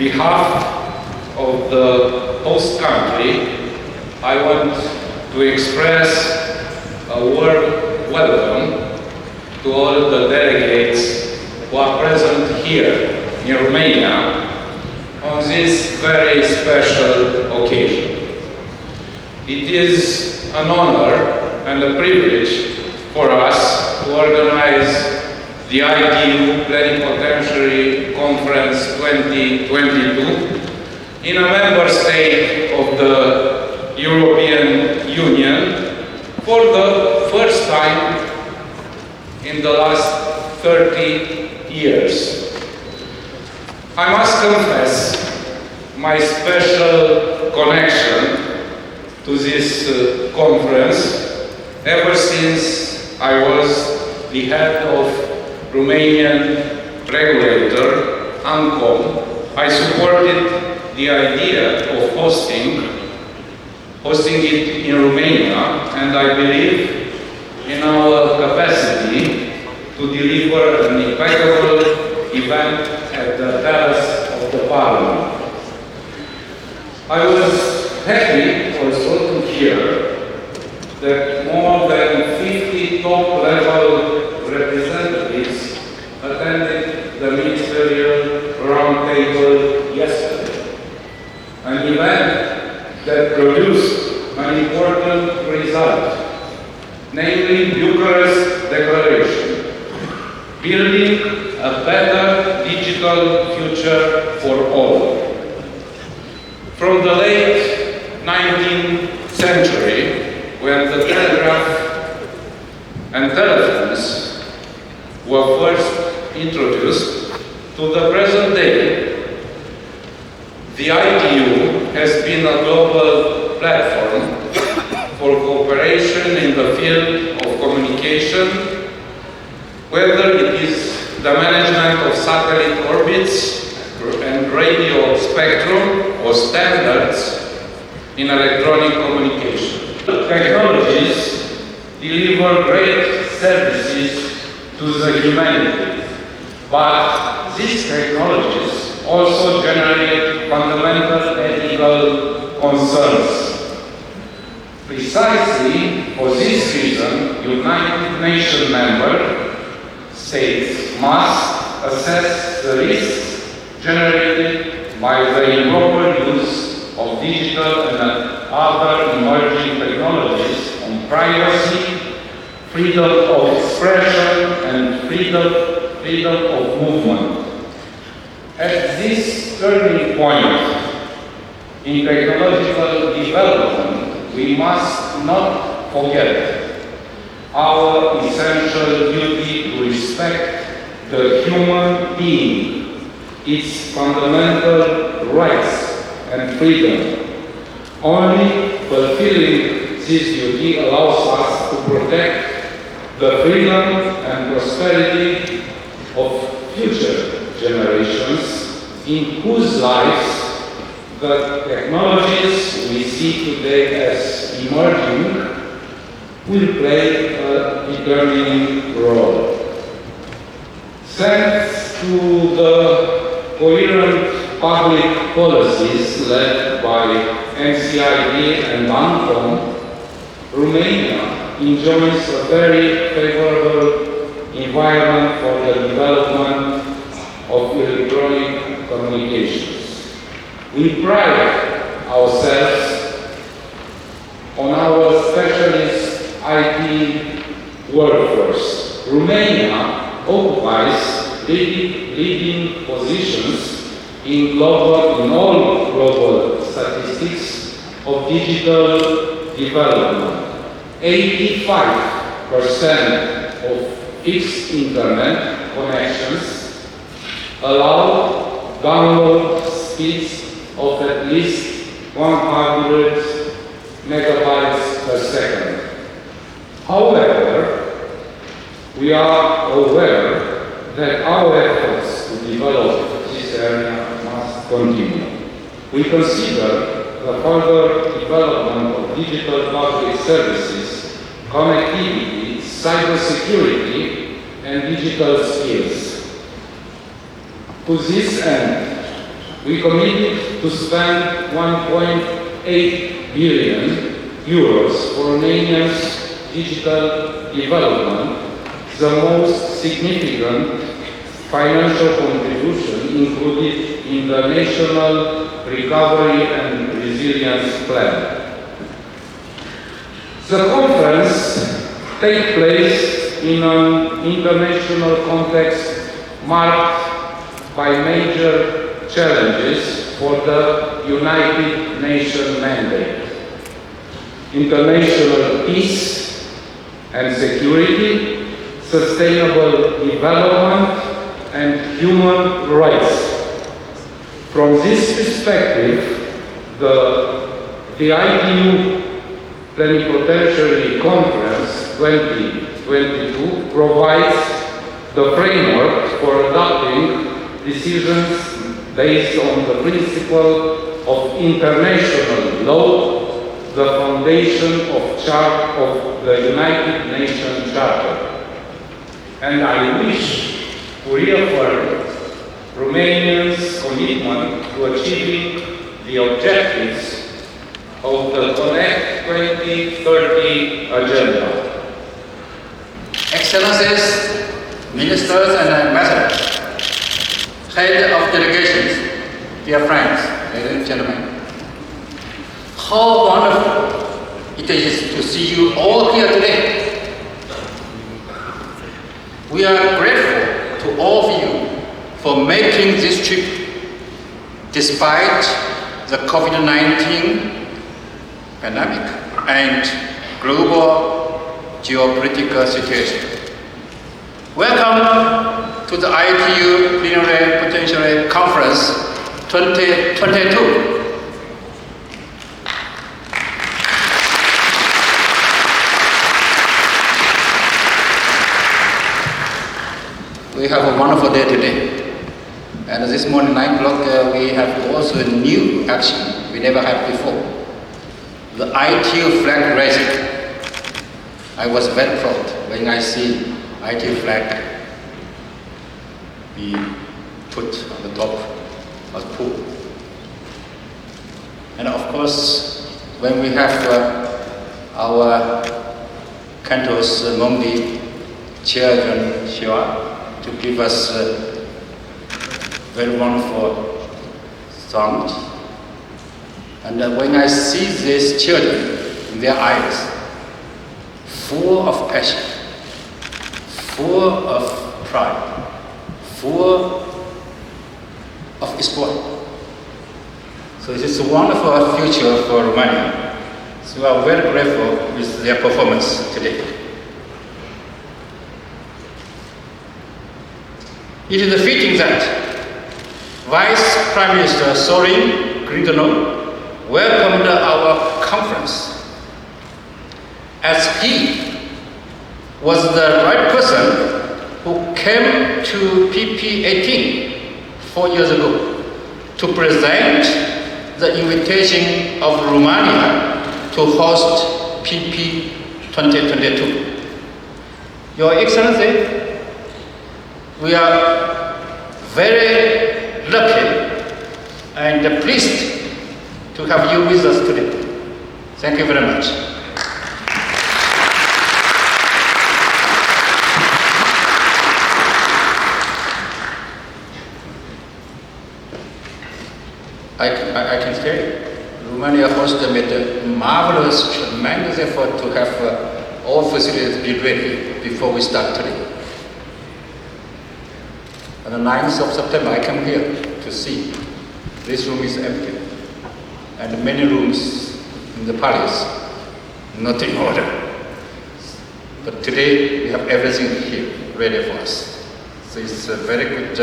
behalf of the host country, I want to express a warm welcome to all the delegates who are present here in Romania on this very special occasion. It is an honor and a privilege for us to organize the ITU Plenipotentiary Conference 2022 in a member state of the European Union for the first time in the last 30 years. I must confess my special connection to this conference ever since I was the head of Romanian regulator, ANCOM. I supported the idea of hosting it in Romania, and I believe in our capacity to deliver an impeccable event at the terrace of the Parliament. I was happy also to hear that more than 50 top-level representatives attended the ministerial roundtable yesterday, an event that produced an important result, namely Bucharest Declaration, building a better digital future for all. From the late 19th century, when the telegraph and telephones were first introduced, to the present day, the ITU has been a global platform for cooperation in the field of communication, whether it is the management of satellite orbits and radio spectrum or standards in electronic communication. Technologies deliver great services to the humanity, but these technologies also generate fundamental ethical concerns. Precisely for this reason, United Nations member states must assess the risks generated by the improper use of digital and other emerging technologies on privacy, freedom of expression, and freedom of movement. At this turning point in technological development, we must not forget our essential duty to respect the human being, its fundamental rights and freedom. Only fulfilling this duty allows us to protect the freedom and prosperity of future generations in whose lives the technologies we see today as emerging will play a determining role. Thanks to the coherent public policies led by NCID and ANCOM, Romania enjoys a very favorable environment for the development of electronic communications. We pride ourselves on our specialist IT workforce. Romania occupies leading positions in all global statistics of digital development. 85% of fixed internet connections allow download speeds of at least 100 megabytes per second. However, we are aware that our efforts to develop this area must continue. We consider the further development of digital public services, connectivity, cybersecurity, and digital skills. To this end, we committed to spend 1.8 billion euros for Romania's digital development, the most significant financial contribution included in the National Recovery and Resilience Plan. The conference takes place in an international context marked by major challenges for the United Nations mandate: international peace and security, sustainable development, and human rights. From this perspective, the ITU Plenipotentiary Conference 2022 provides the framework for adopting decisions based on the principle of international law, the foundation of the United Nations Charter. And I wish to reaffirm Romania's commitment to achieving the objectives of the Connect 2030 agenda. Excellencies, ministers and ambassadors, head of delegations, dear friends, ladies and gentlemen, how wonderful it is to see you all here today. We are grateful to all of you for making this trip despite the COVID-19 pandemic and global geopolitical situation. Welcome to the ITU Plenipotentiary Conference 2022. We have a wonderful day today. And this morning, 9 o'clock, we have also a new action we never had before. The ITU flag raising. I was very proud when I see ITU flag be put on the top of the pool. And of course, when we have our cantos Mondi children here to give us very wonderful songs. And when I see these children in their eyes, full of passion, full of pride, full of exploit. So it is a wonderful future for Romania. So we are very grateful with their performance today. It is fitting that Vice Prime Minister Sorin welcomed our conference, as he was the right person who came to PP18 4 years ago to present the invitation of Romania to host PP 2022. Your Excellency, we are very lucky and pleased to have you with us today. Thank you very much. I can say Romania hosted made a marvelous, tremendous effort to have all facilities be ready before we start today. On the 9th of September, I came here to see this room is empty, and many rooms in the palace not in order. But today we have everything here ready for us. So it's a very good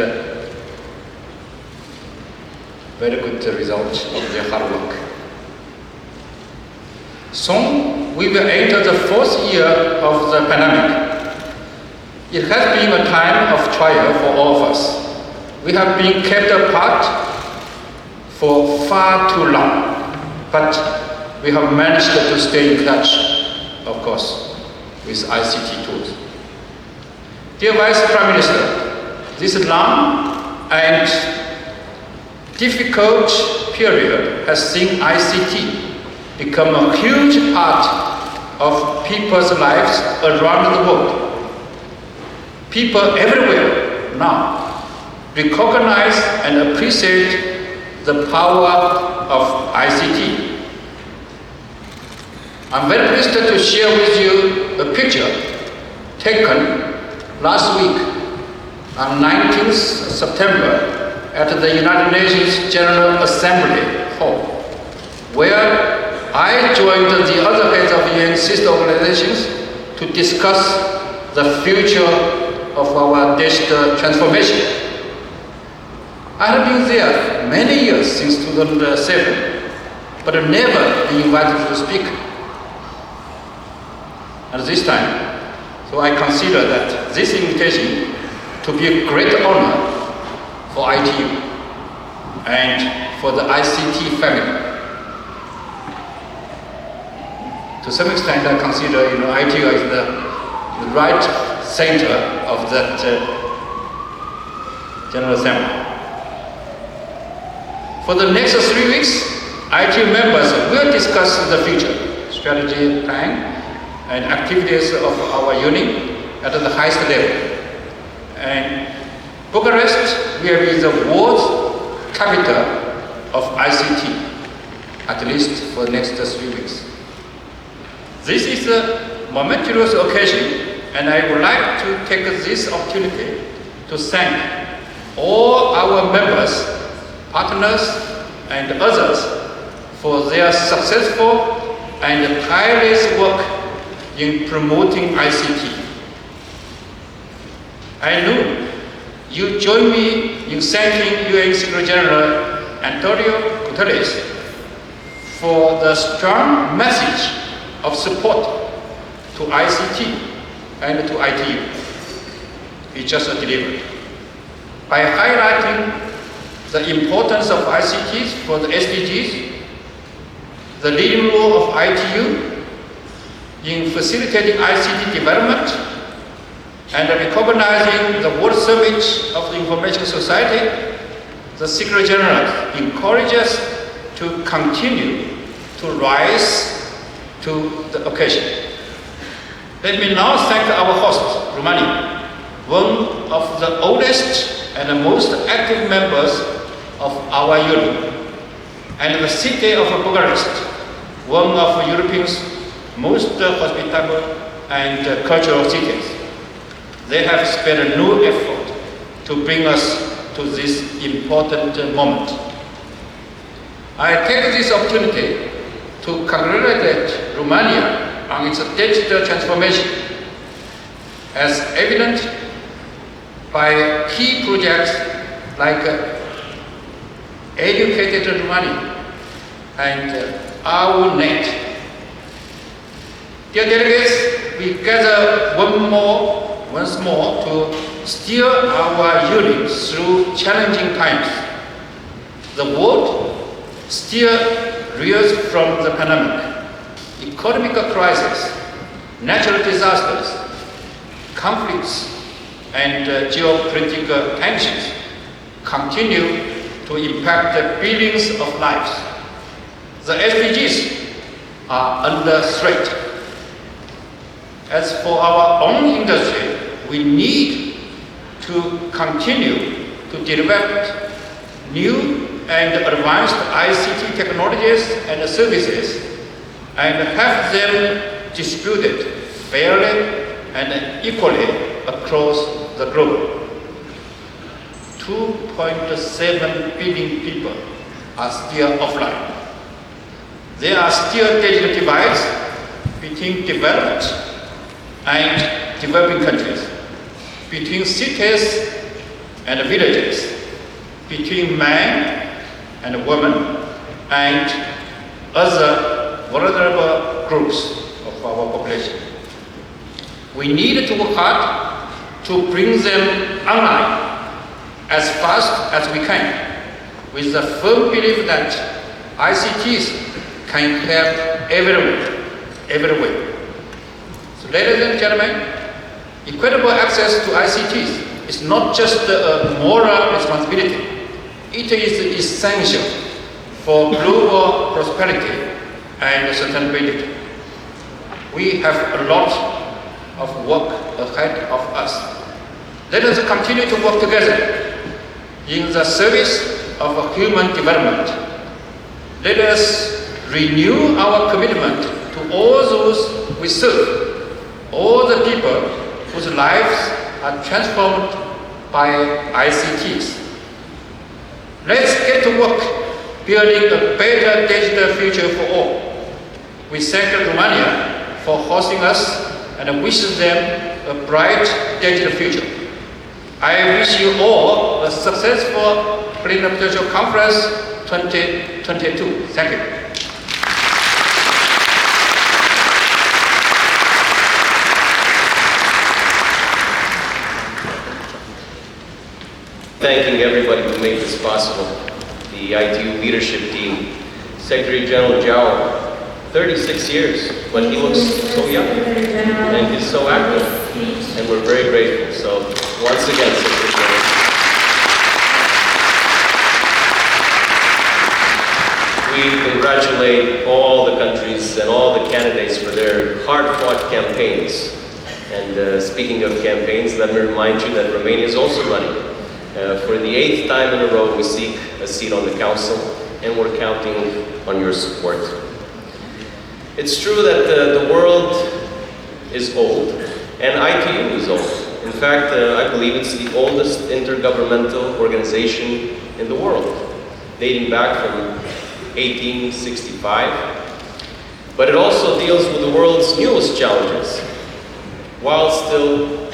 result of their hard work. Soon we will enter the 4th year of the pandemic. It has been a time of trial for all of us. We have been kept apart for far too long, but we have managed to stay in touch, of course, with ICT tools. Dear Vice Prime Minister, this long and difficult period has seen ICT become a huge part of people's lives around the world. People everywhere now recognize and appreciate the power of ICT. I'm very pleased to share with you a picture taken last week on 19th September at the United Nations General Assembly Hall, where I joined the other heads of UN sister organizations to discuss the future of our digital transformation. I have been there many years since 2007, but never been invited to speak. And this time, so I consider that this invitation to be a great honor for ITU and for the ICT family. To some extent, I consider ITU as the right center of that General Assembly. For the next 3 weeks, ITU members will discuss the future, strategy plan, and activities of our unit at the highest level. And Bucharest will be the world's capital of ICT, at least for the next 3 weeks. This is a momentous occasion, and I would like to take this opportunity to thank all our members, partners, and others for their successful and tireless work in promoting ICT. I know you join me in thanking UN Secretary General Antonio Guterres for the strong message of support to ICT and to ITU he just delivered. By highlighting the importance of ICTs for the SDGs, the leading role of ITU in facilitating ICT development, and recognizing the World Summit of the Information Society, the Secretary General encourages us to continue to rise to the occasion. Let me now thank our host, Romania, one of the oldest and most active members of our union, and the city of Bucharest, one of Europe's most hospitable and cultural cities. They have spared no effort to bring us to this important moment. I take this opportunity to congratulate Romania on its digital transformation, as evident by key projects like Educated Romania and our net. Dear delegates, we gather once more to steer our unit through challenging times. The world still reels from the pandemic, economic crisis, natural disasters, conflicts, and geopolitical tensions continue to impact billions of lives. The SDGs are under threat. As for our own industry, we need to continue to develop new and advanced ICT technologies and services and have them distributed fairly and equally across the globe. 2.7 billion people are still offline. There are still digital divides between developed and developing countries, between cities and villages, between men and women, and other vulnerable groups of our population. We need to work hard to bring them online as fast as we can, with the firm belief that ICTs can help everywhere. So, ladies and gentlemen, equitable access to ICTs is not just a moral responsibility, It is essential for global prosperity and sustainability. We have a lot of work ahead of us. Let us continue to work together in the service of human development. Let us renew our commitment to all those we serve, all the people whose lives are transformed by ICTs. Let's get to work building a better digital future for all. We thank Romania for hosting us and wish them a bright digital future. I wish you all a successful Plenary Conference 2022. Thank you. Thanking everybody who made this possible. The ITU leadership team, Secretary General Zhao, 36 years, but he looks so young and he's so active, and we're very grateful. So once again, Secretary General, we congratulate all the countries and all the candidates for their hard-fought campaigns. And speaking of campaigns, let me remind you that Romania is also running. For the 8th time in a row, we seek a seat on the Council, and we're counting on your support. It's true that the world is old, and ITU is old. In fact, I believe it's the oldest intergovernmental organization in the world, dating back from 1865. But it also deals with the world's newest challenges, while still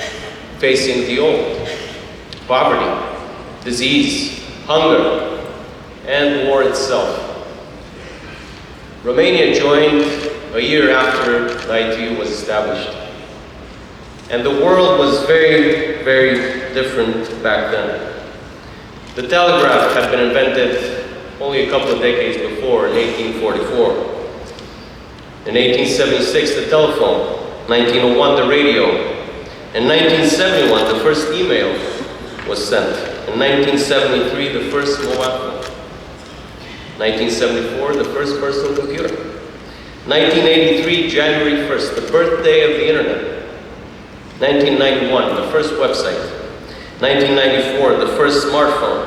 facing the old: poverty, disease, hunger, and war itself. Romania joined a year after the ITU was established. And the world was very, very different back then. The telegraph had been invented only a couple of decades before, in 1844. In 1876, the telephone. 1901, the radio. In 1971, the first email was sent. In 1973, the first mobile phone. 1974, the first personal computer. 1983, January 1st, the birthday of the internet. 1991, the first website. 1994, the first smartphone.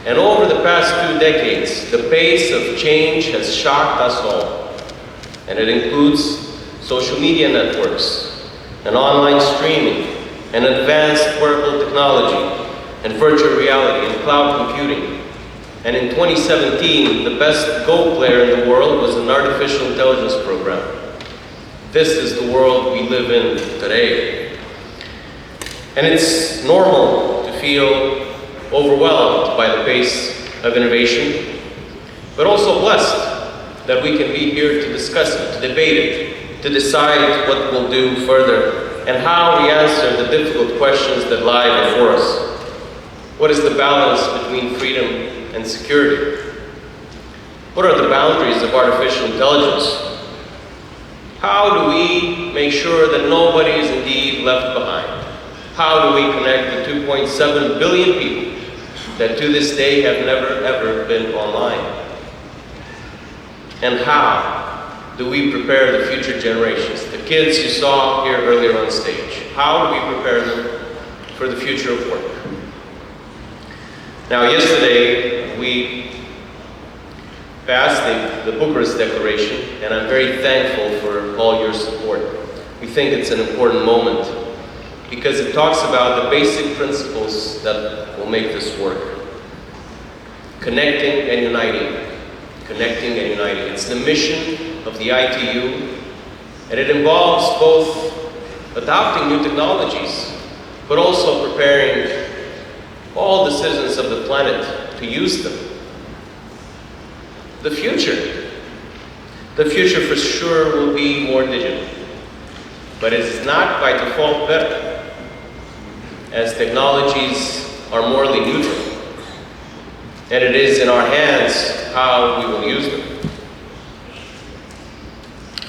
And over the past 2 decades, the pace of change has shocked us all. And it includes social media networks, and online streaming, and advanced wearable technology, and virtual reality, and cloud computing. And in 2017, the best Go player in the world was an artificial intelligence program. This is the world we live in today. And it's normal to feel overwhelmed by the pace of innovation, but also blessed that we can be here to discuss it, to debate it, to decide what we'll do further, and how we answer the difficult questions that lie before us. What is the balance between freedom and security? What are the boundaries of artificial intelligence? How do we make sure that nobody is indeed left behind? How do we connect the 2.7 billion people that to this day have never ever been online? And how do we prepare the future generations, the kids you saw here earlier on stage? How do we prepare them for the future of work? Now, yesterday we passed the Bucharest Declaration, and I'm very thankful for all your support. We think it's an important moment because it talks about the basic principles that will make this work. Connecting and uniting. Connecting and uniting. It's the mission of the ITU, and it involves both adopting new technologies, but also preparing all the citizens of the planet to use them. The future for sure will be more digital, but it is not by default better, as technologies are morally neutral, and it is in our hands how we will use them.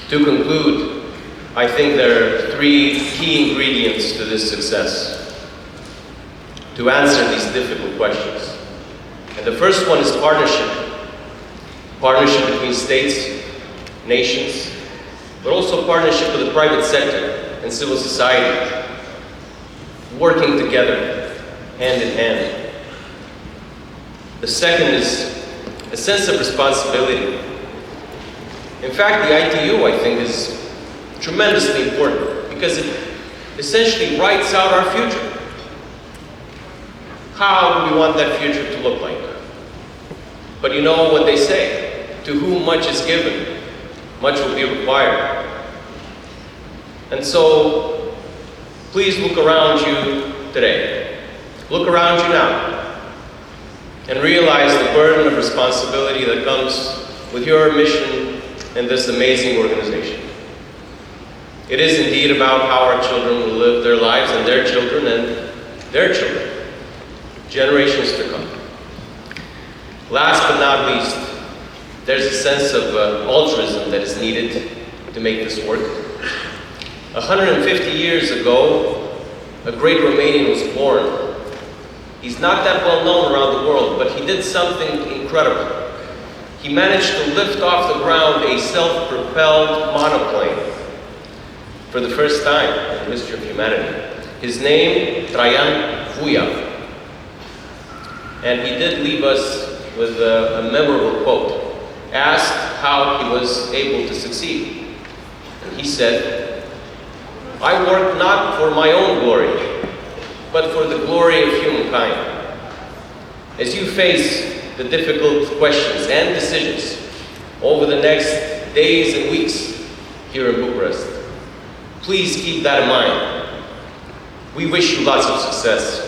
To conclude, I think there are 3 key ingredients to this success, to answer these difficult questions. And the first one is partnership. Partnership between states, nations, but also partnership with the private sector and civil society, working together, hand in hand. The second is a sense of responsibility. In fact, the ITU, I think, is tremendously important because it essentially writes out our future. How do we want that future to look like? But you know what they say, to whom much is given, much will be required. And so, please look around you today. Look around you now and realize the burden of responsibility that comes with your mission in this amazing organization. It is indeed about how our children will live their lives and their children, generations to come. Last but not least, there's a sense of altruism that is needed to make this work. 150 years ago, a great Romanian was born. He's not that well known around the world, but he did something incredible. He managed to lift off the ground a self-propelled monoplane for the first time in the history of humanity. His name, Traian Vuia. And he did leave us with a memorable quote. Asked how he was able to succeed. And he said, "I work not for my own glory, but for the glory of humankind." As you face the difficult questions and decisions over the next days and weeks here in Bucharest, please keep that in mind. We wish you lots of success.